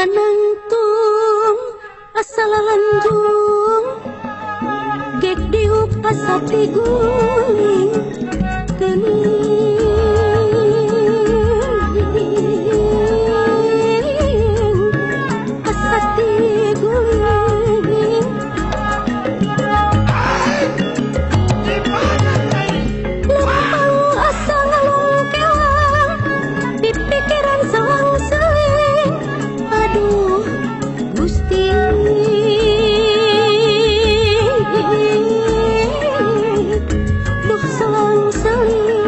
Nangtung asal lanjung gek diuk pasati guling kening pasati guling lempang asal ngalung kelang di pikiran selang-seling. Aduh Gusti, duh selang-seling.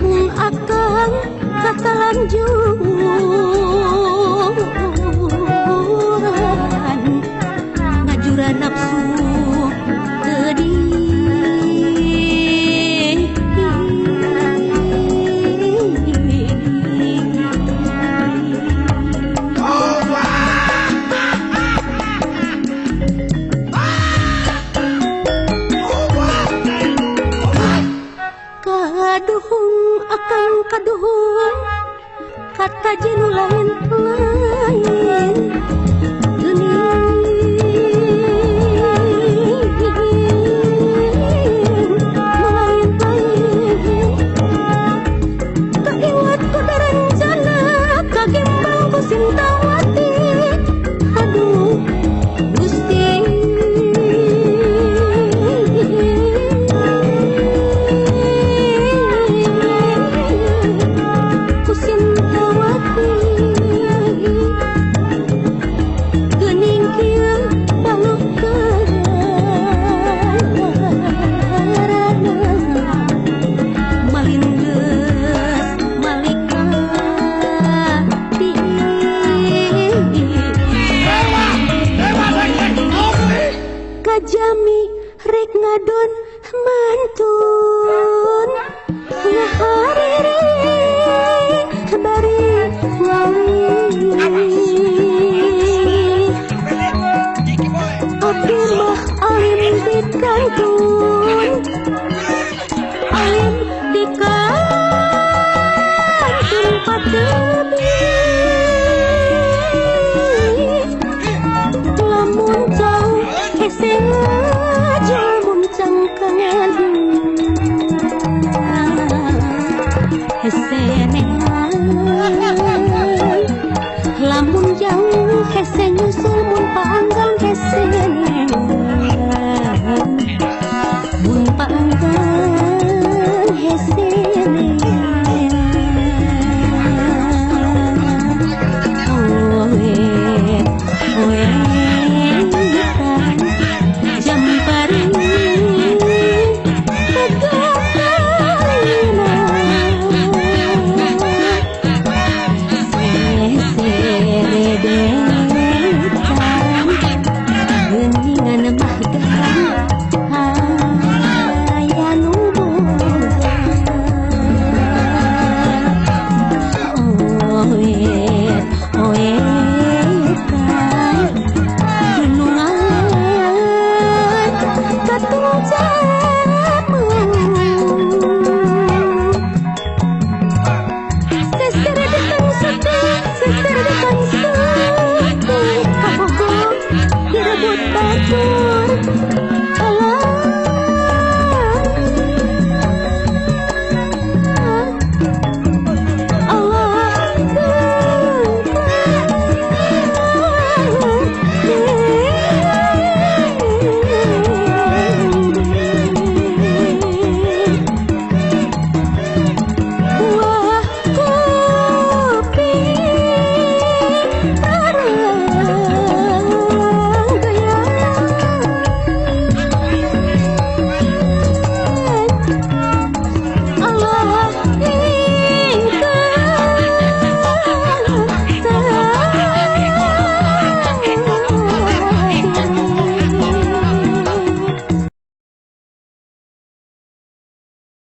Mung akang katalanjuran ngajuran nafsu kaduhung akang kaduhung kata jenu lain-lain keingat kuda rencana kagimbal ku sintawati. Aduh Gusti, ku sintawati geuning kieu baluk karana malin geus malika di kajami rek ngadon